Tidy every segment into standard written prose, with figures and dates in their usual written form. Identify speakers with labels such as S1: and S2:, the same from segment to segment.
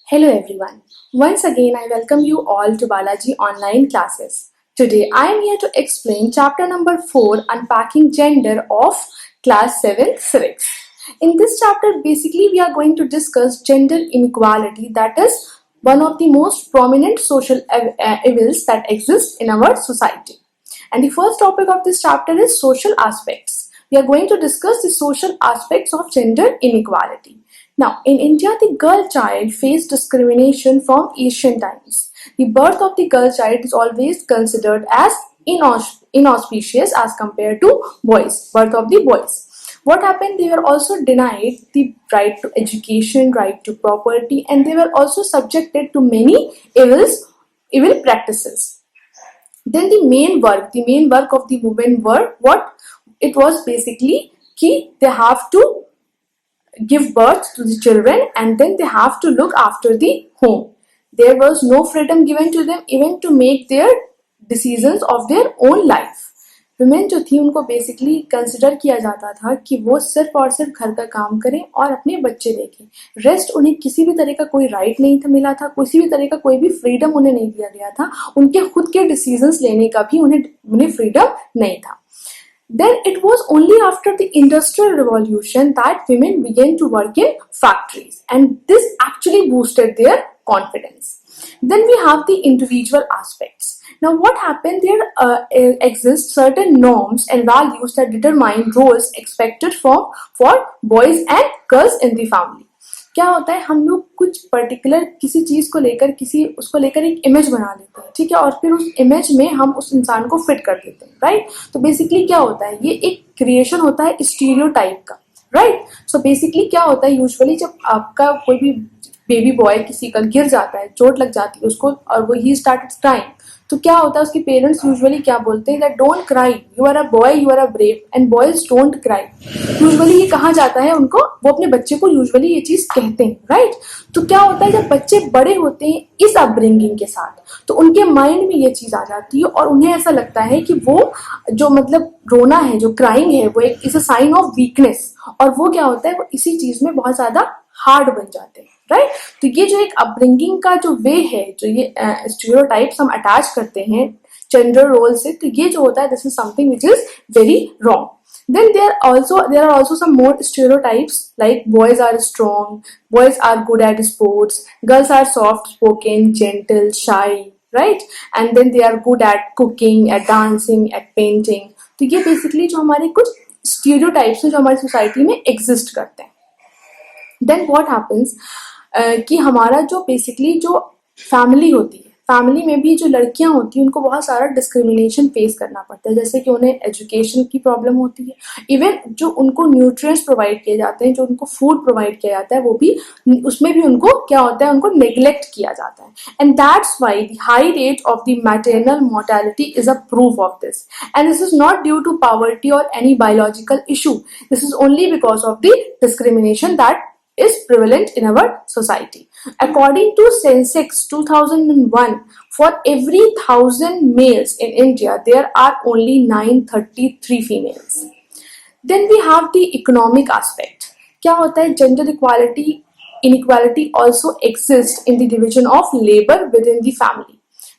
S1: Hello everyone. Once again, I welcome you all to Balajee online classes. Today, I am here to explain chapter number 4, Unpacking Gender of class 7 Civics. In this chapter, basically, we are going to discuss gender inequality, that is one of the most prominent social evils that exist in our society. And the first topic of this chapter is social aspects. We are going to discuss the social aspects of gender inequality. Now, in India, the girl child faced discrimination from ancient times. The birth of the girl child is always considered as inauspicious as compared to boys, birth of the boys. What happened? They were also denied the right to education, right to property, and they were also subjected to many evil practices. Then the main work of the women were what? It was basically key. They have to give birth to the children and then they have to look after the home. There was no freedom given to them even to make their decisions of their own life. Women जो थी उनको basically consider किया जाता था कि वो सिर्फ और सिर्फ घर का काम करें और अपने बच्चे देखें. रेस्ट उन्हें किसी भी तरह का कोई राइट नहीं था मिला था, किसी भी तरह का कोई भी फ्रीडम उन्हें नहीं दिया गया था. उनके खुद के डिसीजंस लेने का भी उन्हें फ्रीडम नहीं था. Then it was only after the Industrial Revolution that women began to work in factories, and this actually boosted their confidence. Then we have the individual aspects. Now what happened? There exist certain norms and values that determine roles expected for boys and girls in the family. क्या होता है, हम लोग कुछ particular किसी चीज को लेकर उसको लेकर एक इमेज बना लेते हैं, ठीक है, और फिर उस इमेज में हम उस इंसान को फिट कर देते हैं, राइट. तो बेसिकली क्या होता है, ये एक क्रिएशन होता है स्टीरियोटाइप का, राइट. सो बेसिकली क्या होता है, यूजुअली जब आपका कोई भी बेबी बॉय किसी का गिर जाता है, चोट लग जाती है उसको और वो ही स्टार्टेड क्राइंग, तो क्या होता है उसके पेरेंट्स यूजुअली क्या बोलते हैं, that don't cry, you are a boy, you are a brave and boys don't cry. Usually ये कहा जाता है उनको, वो अपने बच्चे को यूजुअली ये चीज कहते हैं, राइट. तो क्या होता है जब बच्चे बड़े होते हैं इस अपब्रिंगिंग के साथ, तो उनके माइंड में ये चीज आ जाती है और उन्हें ऐसा लगता है कि वो जो मतलब रोना है, जो क्राइंग है, वो एक is a sign of weakness, और वो क्या होता है वो इसी चीज में बहुत ज्यादा हार्ड बन जाते हैं, राइट. तो ये जो एक अपब्रिंगिंग का जो वे है, जो ये स्टीरियोटाइप्स हम अटैच करते हैं जेंडर रोल से, तो ये जो होता है this is something which is very wrong. Then there are also some more stereotypes like boys are strong, boys are good at sports, girls are soft spoken, gentle, shy, right? And then they are good at cooking, at dancing, at painting. तो ये basically जो हमारे कुछ stereotypes हैं जो हमारी society में exist करते हैं. Then what happens कि हमारा जो बेसिकली जो फैमिली होती है, फैमिली में भी जो लड़कियां होती हैं उनको बहुत सारा डिस्क्रिमिनेशन फेस करना पड़ता है. जैसे कि उन्हें एजुकेशन की प्रॉब्लम होती है, इवन जो उनको न्यूट्रिएंट्स प्रोवाइड किए जाते हैं, जो उनको फूड प्रोवाइड किया जाता है, वो भी उसमें भी उनको क्या होता है, उनको नेग्लेक्ट किया जाता है. And that's why the high rate of the maternal mortality is a proof of this. And this is not due to poverty और any biological issue. This is only because of the discrimination that is prevalent in our society. According to Census 2001, for every 1,000 males in India, there are only 933 females. Then we have the economic aspect. क्या होता है, gender inequality also exists in the division of labor within the family.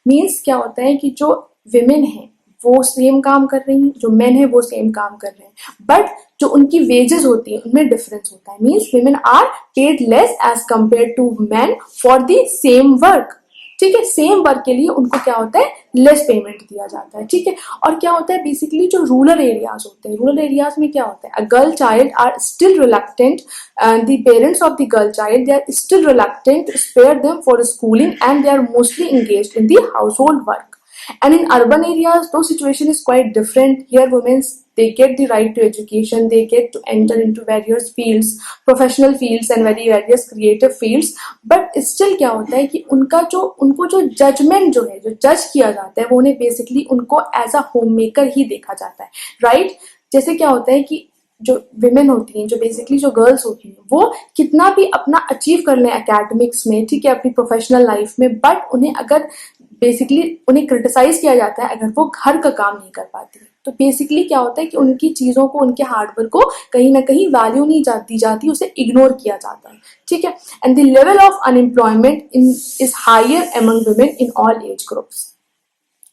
S1: Means क्या होता है कि जो women हैं वो सेम काम कर रही हैं, जो मेन है वो सेम काम कर रहे हैं, बट जो उनकी वेजेस होती है उनमें डिफरेंस होता है. Means women are paid less as compare to men for the same work. ठीक है, सेम वर्क के लिए उनको क्या होता है, लेस पेमेंट दिया जाता है. ठीक है, और क्या होता है बेसिकली जो रूरल एरियाज होते हैं, रूरल एरियाज में क्या होता है, a girl child are still reluctant, the parents of the girl child they are still reluctant to spare them for schooling and they are mostly engaged in the household work. And in urban areas, though situation is quite different. Here, women they get the right to education, they get to enter into various fields, professional fields and various creative fields. But still क्या होता है कि उनको जो judgment जो है, जो जज किया जाता है, वो उन्हें basically उनको as a homemaker ही देखा जाता है, right? जैसे क्या होता है कि जो विमेन होती हैं, जो बेसिकली जो गर्ल्स होती हैं, वो कितना भी अपना अचीव कर लें एकेडमिक्स में, ठीक है, अपनी प्रोफेशनल लाइफ में, बट उन्हें अगर बेसिकली उन्हें क्रिटिसाइज किया जाता है अगर वो घर का काम नहीं कर पाती, तो बेसिकली क्या होता है कि उनकी चीज़ों को, उनके हार्डवर्क को कहीं ना कहीं वैल्यू नहीं दी जाती, उसे इग्नोर किया जाता है, ठीक है। And the level of unemployment is higher among women in all age groups.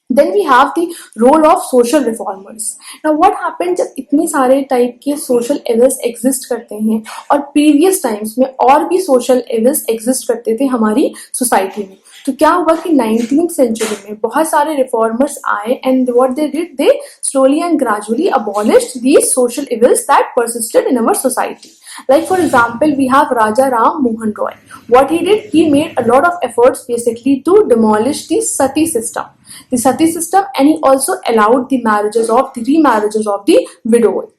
S1: Then we have the role of social reformers. Now what happened जब इतने सारे टाइप के social evils exist करते हैं और previous times में और भी social evils exist करते थे हमारी society में, तो क्या हुआ कि 19th century में बहुत सारे reformers आए and what they did, they slowly and gradually abolished these social evils that persisted in our society. Like for example, we have Raja Ram Mohan Roy. What he did, he made a lot of efforts basically to demolish the sati system. And he also allowed the remarriages of the widows.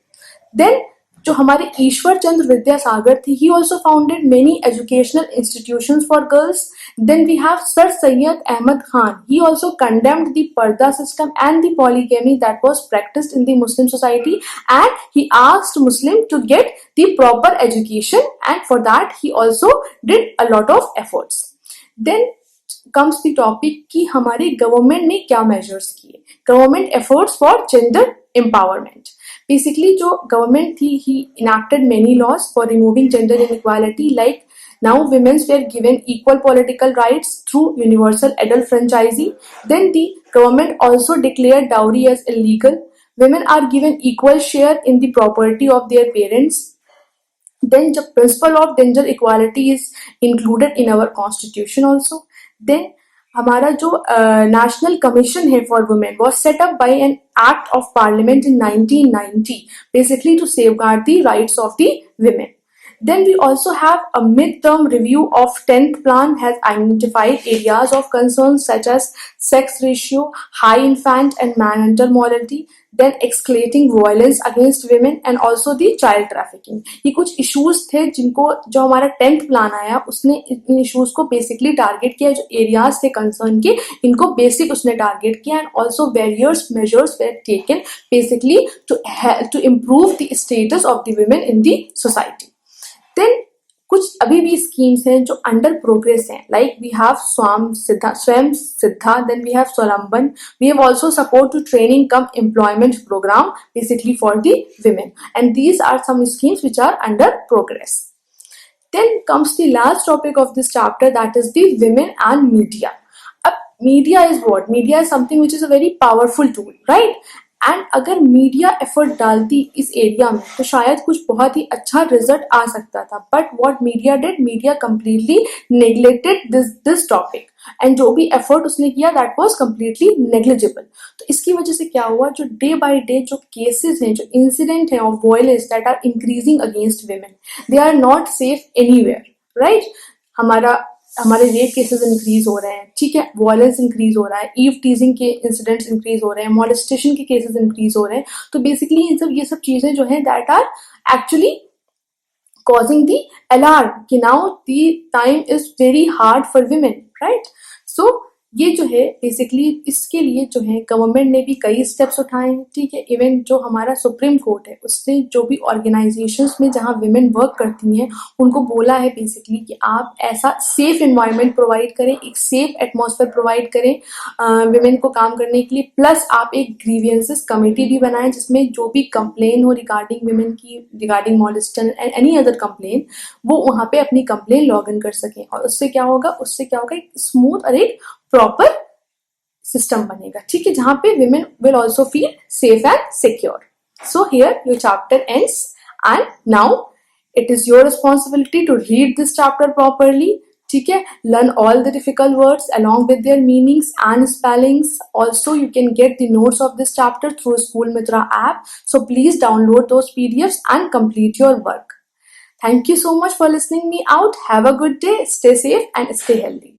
S1: Then जो हमारे ईश्वर चंद्र विद्यासागर थे, he also founded many educational institutions for girls. Then we have Sir Syed Ahmad Khan. He also condemned the parda system and the polygamy that was practiced in the Muslim society, and he asked Muslims to get the proper education, and for that he also did a lot of efforts. Then comes the topic कि हमारे government ने क्या measures किए, government efforts for gender empowerment. Basically जो government थी, ही enacted many laws for removing gender inequality, like now women were given equal political rights through universal adult franchise. Then the government also declared dowry as illegal. Women are given equal share in the property of their parents. Then the principle of gender equality is included in our constitution also. Then हमारा जो national commission है for women was set up by an act of parliament in 1990, basically to safeguard the rights of the women. Then we also have a mid-term review of 10th plan has identified areas of concern such as sex ratio, high infant and man-hunter mortality, then escalating violence against women and also the child trafficking. ये कुछ issues थे जिनको जो हमारा 10th plan आया उसने इन issues को basically target किया, जो areas थे concern के इनको basic उसने target किया, and also various measures were taken basically to improve the status of the women in the society. Then कुछ अभी भी स्कीम्स हैं जो अंडर प्रोग्रेस हैं, like we have Swayam Siddha, then we have Swavlamban, we have also support to training cum employment programme basically for the women, and these are some schemes which are under progress. Then comes the last topic of this chapter, that is the women and media. अब media is what? Media is something which is a very powerful tool, right? And अगर media effort डालती इस area में तो शायद कुछ बहुत ही अच्छा रिजल्ट आ सकता था, but what media did, media completely neglected this topic, and जो भी एफर्ट उसने किया दैट वाज कंप्लीटली नेग्लिजिबल. तो इसकी वजह से क्या हुआ, जो डे बाय डे जो केसेस हैं, जो इंसिडेंट हैं of violence that are increasing against women, they are not safe anywhere, right. हमारे रेप केसेस इंक्रीज हो रहे हैं, ठीक है, वायलेंस इंक्रीज हो रहा है, ईव टीजिंग के इंसिडेंट्स इंक्रीज हो रहे हैं, मॉलेस्टेशन के केसेस इंक्रीज हो रहे हैं. तो बेसिकली ये सब चीजें जो हैं that are actually causing the alarm कि now the time is very hard for women, right. So ये जो है बेसिकली इसके लिए जो है गवर्नमेंट ने भी कई स्टेप्स उठाए हैं, ठीक है. इवन जो हमारा सुप्रीम कोर्ट है उसने जो भी ऑर्गेनाइजेशंस में जहाँ विमेन वर्क करती हैं उनको बोला है बेसिकली कि आप ऐसा सेफ एनवायरनमेंट प्रोवाइड करें, एक सेफ एटमॉस्फेयर प्रोवाइड करें विमेन को काम करने के लिए, प्लस आप एक ग्रीवियंसेस कमेटी भी बनाएं जिसमें जो भी कंप्लेन हो रिगार्डिंग विमेन की, regarding molestation and any other complain, वो वहाँ पे अपनी कंप्लेन लॉग इन कर सकें. और उससे क्या होगा एक स्मूथ और एक प्रॉपर सिस्टम बनेगा, ठीक है, जहां पे women will also feel safe and secure. So here your chapter ends, and now it is your responsibility to read this chapter properly, ठीक है. Learn all the difficult words along with their meanings and spellings. Also you can get the notes of this chapter through School Mitra app, so please download those PDFs and complete your work. Thank you so much for listening me out. Have a good day, stay safe and stay healthy.